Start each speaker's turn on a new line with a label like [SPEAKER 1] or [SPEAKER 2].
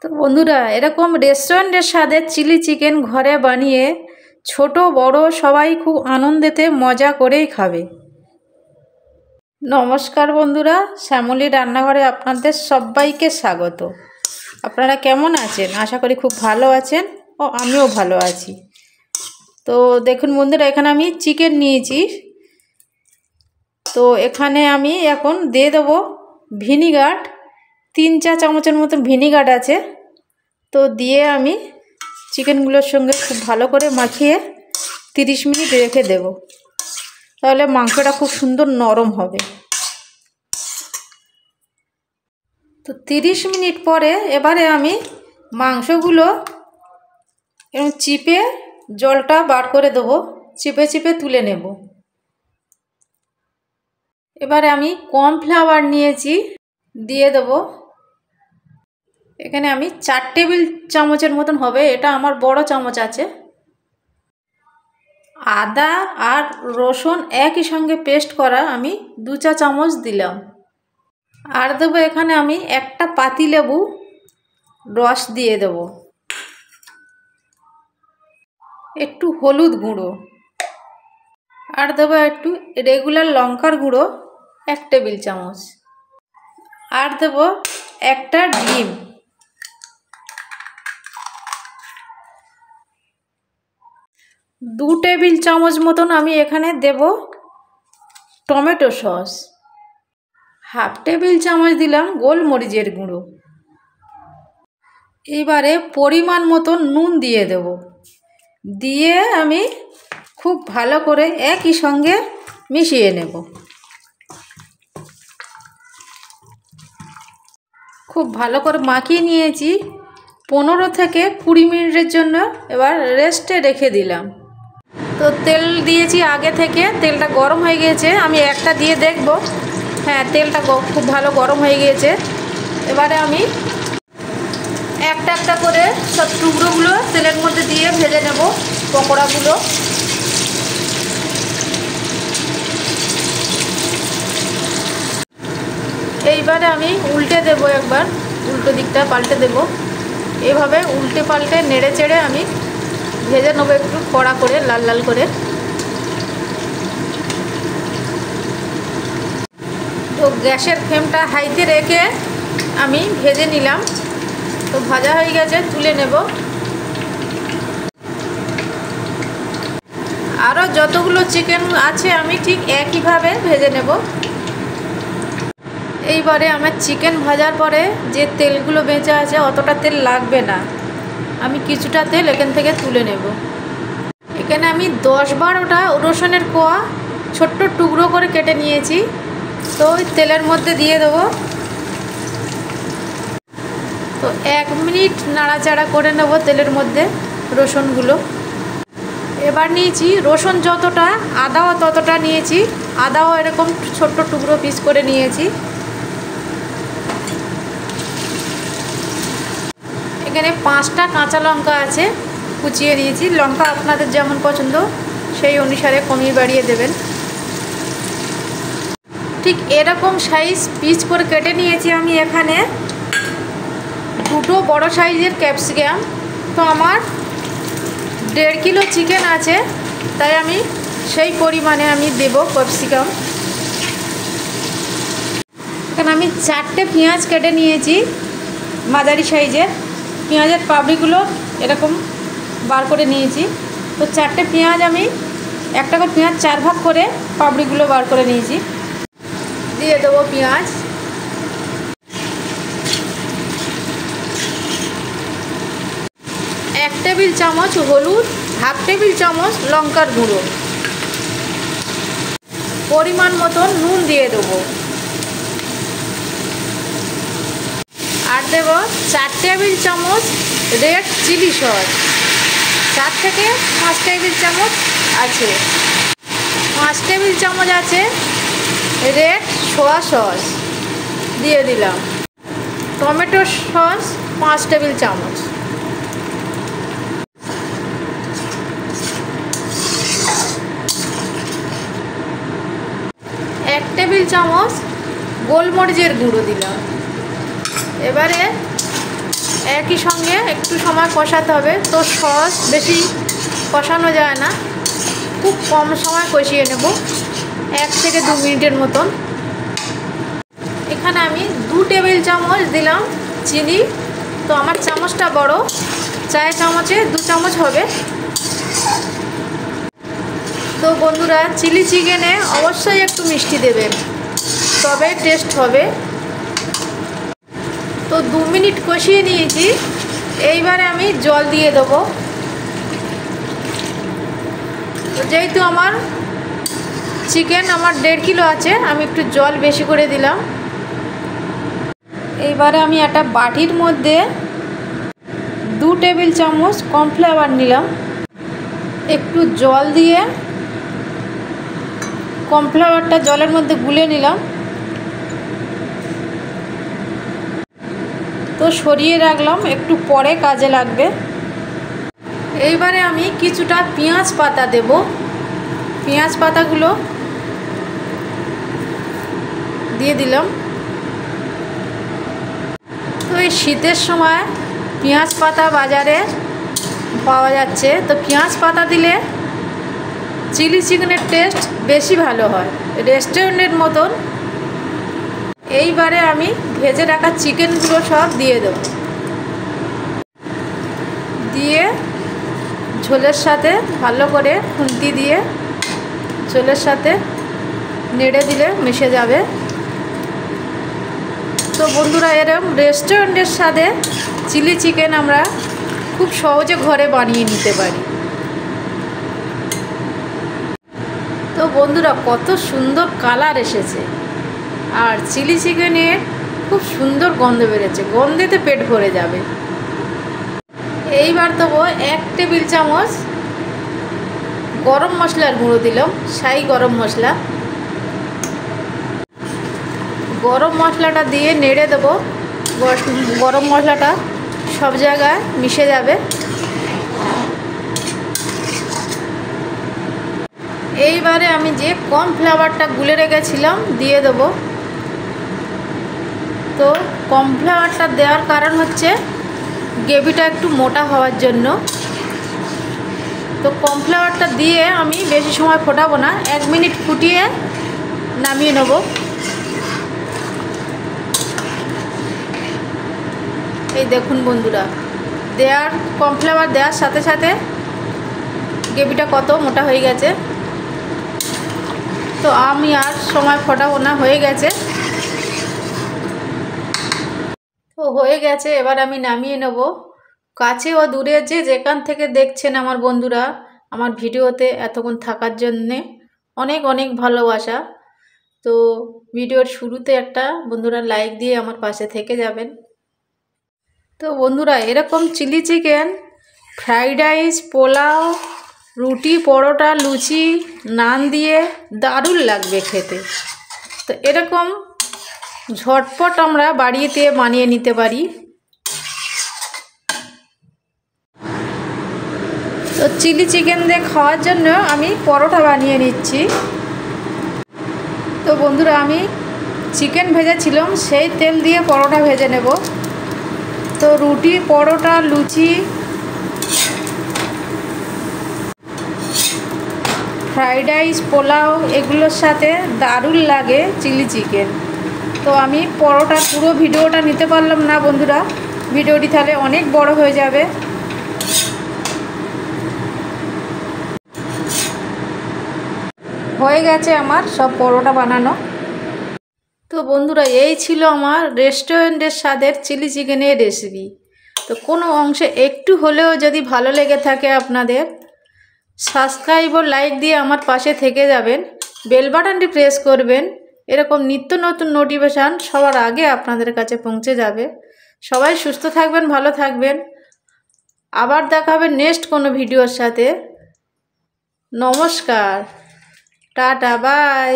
[SPEAKER 1] তো বন্ধুরা, এরকম রেস্টুরেন্টের স্বাদের চিলি চিকেন ঘরে বানিয়ে ছোট বড় সবাই খুব আনন্দেতে মজা করেই খাবে। নমস্কার বন্ধুরা, শ্যামলী রান্নাঘরে আপনাদের সবাইকে স্বাগত। আপনারা কেমন আছেন? আশা করি খুব ভালো আছেন ও আমিও ভালো আছি। তো দেখুন বন্ধুরা, এখানে আমি চিকেন নিয়েছি। তো এখানে আমি এখন দিয়ে দেবো ভিনিগার, 3-4 চামচের মতন ভিনিগার আছে। তো দিয়ে আমি চিকেনগুলোর সঙ্গে খুব ভালো করে মাখিয়ে 30 মিনিট রেখে দেব, তাহলে মাংসটা খুব সুন্দর নরম হবে। তো 30 মিনিট পরে এবারে আমি মাংসগুলো এরকম চিপে জলটা বার করে দেবো, চিপে চিপে তুলে নেব। এবারে আমি কর্নফ্লাওয়ার নিয়েছি, দিয়ে দেবো। এখানে আমি 4 টেবিল চামচের মতন হবে, এটা আমার বড় চামচ আছে। আদা আর রসুন একই সঙ্গে পেস্ট করা আমি 2 চা চামচ দিলাম। আর দেবো এখানে আমি একটা পাতিলেবু রস দিয়ে দেবো। একটু হলুদ গুঁড়ো, আর দেবো একটু রেগুলার লঙ্কার গুঁড়ো 1 টেবিল চামচ, আর দেবো একটা ডিম। দু টেবিল চামচ মতন আমি এখানে দেব টমেটো সস। হাফ টেবিল চামচ দিলাম গোলমরিচের গুঁড়ো। এবারে পরিমাণ মতন নুন দিয়ে দেব, দিয়ে আমি খুব ভালো করে একই সঙ্গে মিশিয়ে নেব। খুব ভালো করে মাখিয়ে নিয়েছি। 15 থেকে 20 মিনিটের জন্য এবার রেস্টে রেখে দিলাম। তো তেল দিয়েছি আগে থেকে, তেলটা গরম হয়ে গিয়েছে। আমি একটা দিয়ে দেখব, হ্যাঁ তেলটা খুব ভালো গরম হয়ে গিয়েছে। এবারে আমি একটা একটা করে সব টুকরোগুলো তেলের মধ্যে দিয়ে ভেজে নেব, পকোড়াগুলো। এইবারে আমি উল্টে দেব, একবার উল্টো দিকটা পাল্টে দেব। এভাবে উল্টে পাল্টে নেড়ে চেড়ে আমি ভেজে নেবো একটু কড়া করে, লাল লাল করে। তো গ্যাসের ফ্লেমটা হাইতে রেখে আমি ভেজে নিলাম। তো ভাজা হয়ে গেছে, তুলে নেব। আরও যতগুলো চিকেন আছে আমি ঠিক একইভাবে ভেজে নেব। এইবারে আমার চিকেন ভাজার পরে যে তেলগুলো বেঁচে আছে অতটা তেল লাগবে না, আমি কিছুটা তেল এখান থেকে তুলে নেব। এখানে আমি 10-12টা রসুনের কোয়া ছোট্ট টুকরো করে কেটে নিয়েছি। তো ওই তেলের মধ্যে দিয়ে দেবো। তো 1 মিনিট নাড়াচাড়া করে নেব তেলের মধ্যে রসুনগুলো। এবার নিয়েছি রসুন যতটা, আদাও ততটা নিয়েছি। আদাও এরকম ছোট্ট টুকরো পিস করে নিয়েছি। এখানে 5টা কাঁচা লঙ্কা আছে, কুচিয়ে নিয়েছি। লঙ্কা আপনাদের যেমন পছন্দ সেই অনুসারে কমিয়ে বাড়িয়ে দেবেন। ঠিক এরকম সাইজ পিস করে কেটে নিয়েছি আমি। এখানে 2টো বড় সাইজের ক্যাপসিকাম। তো আমার 1.5 কিলো চিকেন আছে, তাই আমি সেই পরিমাণে আমি দেব ক্যাপসিকাম। এখানে আমি 4টে পেঁয়াজ কেটে নিয়েছি, মাঝারি সাইজের। পেঁয়াজের পাপড়িগুলো এরকম বার করে নিয়েছি। তো 4টে পেঁয়াজ আমি, একটা করে পেঁয়াজ 4 ভাগ করে পাপড়িগুলো বার করে নিয়েছি। দিয়ে দেবো পেঁয়াজ। এক টেবিল চামচ হলুদ, হাফ টেবিল চামচ লঙ্কার গুঁড়ো, পরিমাণ মতন নুন দিয়ে দেবো। আর দেব 4 টেবিল চামচ রেড চিলি সস। 4 থেকে 5 টেবিল চামচ আছে। 5 টেবিল চামচ আছে রেড সোয়া সস, দিয়ে দিলাম। টমেটো সস 5 টেবিল চামচ। এক টেবিল চামচ গোলমরিচের গুঁড়ো দিলাম। এবারে একই সঙ্গে একটু সময় কষাতে হবে। তো সস বেশি কষানো যায় না, খুব কম সময় কষিয়ে নেব, 1 থেকে 2 মিনিটের মতন। এখানে আমি 2 টেবিল চামচ দিলাম চিনি। তো আমার চামচটা বড়, চায়ের চামচে 2 চামচ হবে। তো বন্ধুরা, চিলি চিকেনে অবশ্যই একটু মিষ্টি দেবেন, তবে টেস্ট হবে। তো 2 মিনিট কষিয়ে নিয়েছি, এইবারে আমি জল দিয়ে দেবো। তো যেহেতু আমার চিকেন 1.5 কিলো আছে, আমি একটু জল বেশি করে দিলাম। এইবারে আমি একটা বাটির মধ্যে 2 টেবিল চামচ কর্নফ্লাওয়ার নিলাম। একটু জল দিয়ে কর্নফ্লাওয়ারটা জলের মধ্যে গুলে নিলাম। তো সরিয়ে রাখলাম, একটু পরে কাজে লাগবে। এইবারে আমি কিছুটা পেঁয়াজ পাতা দেব। পেঁয়াজ পাতাগুলো দিয়ে দিলাম। তো এই শীতের সময় পেঁয়াজ পাতা বাজারে পাওয়া যাচ্ছে। তো পেঁয়াজ পাতা দিলে চিলি চিকেনের টেস্ট বেশি ভালো হয়, রেস্টুরেন্টের মতন। এইবারে আমি ভেজে রাখা চিকেনগুলো সব দিয়ে দেব। দিয়ে ঝোলের সাথে ভালো করে খুন্তি দিয়ে ঝোলের সাথে নেড়ে দিলে মিশে যাবে। তো বন্ধুরা, এরকম রেস্টুরেন্টের স্বাদে চিলি চিকেন আমরা খুব সহজে ঘরে বানিয়ে নিতে পারি। তো বন্ধুরা, কত সুন্দর কালার এসেছে, আর চিলি চিকেনের খুব সুন্দর গন্ধ বেরোচ্ছে, গন্ধেতে পেট ভরে যাবে। এইবার দেবো 1 টেবিল চামচ গরম মশলার গুঁড়ো দিলাম, শাহি গরম মশলা। গরম মশলাটা দিয়ে নেড়ে দেবো, গরম মশলাটা সব জায়গায় মিশে যাবে। এইবারে আমি যে কর্নফ্লাওয়ারটা গুলে রেখেছিলাম দিয়ে দেবো। তো কর্নফ্লাওয়ারটা দেওয়ার কারণ হচ্ছে গ্রেভিটা একটু মোটা হওয়ার জন্য। তো কর্নফ্লাওয়ারটা দিয়ে আমি বেশি সময় ফোটাবো না, 1 মিনিট ফুটিয়ে নামিয়ে নেব। এই দেখুন বন্ধুরা, কর্নফ্লাওয়ার দেওয়ার সাথে সাথে গ্রেভিটা কত মোটা হয়ে গেছে। তো আমি আর সময় ফোটাবো না, হয়ে গেছে। তো হয়ে গেছে, এবার আমি নামিয়ে নেব। কাছে ও দূরে যেখান থেকে দেখছেন আমার বন্ধুরা, আমার ভিডিওতে এতক্ষণ থাকার জন্যে অনেক অনেক ভালোবাসা। তো ভিডিওর শুরুতে একটা বন্ধুরা লাইক দিয়ে আমার পাশে থেকে যাবেন। তো বন্ধুরা, এরকম chilli chicken fried rice, pulao, রুটি, পরোটা, লুচি, নান দিয়ে দারুণ লাগবে খেতে। তো এরকম ঝটপট আমরা বাড়িতে বানিয়ে নিতে পারি। তো চিলি চিকেন দিয়ে খাওয়ার জন্য আমি পরোটা বানিয়ে নিচ্ছি। তো বন্ধুরা, আমি চিকেন ভেজেছিলাম, সেই তেল দিয়ে পরোটা ভেজে নেব। তো রুটি, পরোটা, লুচি, ফ্রাইড রাইস, পোলাও এগুলোর সাথে দারুণ লাগে চিলি চিকেন। তো আমি পরোটা পুরো ভিডিওটা নিতে পারলাম না বন্ধুরা, ভিডিওটি তাহলে অনেক বড় হয়ে যাবে। হয়ে গেছে আমার সব পরোটা বানানো। তো বন্ধুরা, এই ছিল আমার রেস্টুরেন্টের স্বাদের চিলি চিকেনের রেসিপি। তো কোনো অংশে একটু হলেও যদি ভালো লেগে থাকে আপনাদের, সাবস্ক্রাইব ও লাইক দিয়ে আমার পাশে থেকে যাবেন, বেল বাটনটি প্রেস করবেন। এরকম নিত্য নতুন নোটিফিকেশান সবার আগে আপনাদের কাছে পৌঁছে যাবে। সবাই সুস্থ থাকবেন, ভালো থাকবেন। আবার দেখা হবে নেক্সট কোনো ভিডিওর সাথে। নমস্কার, টাটা, বাই।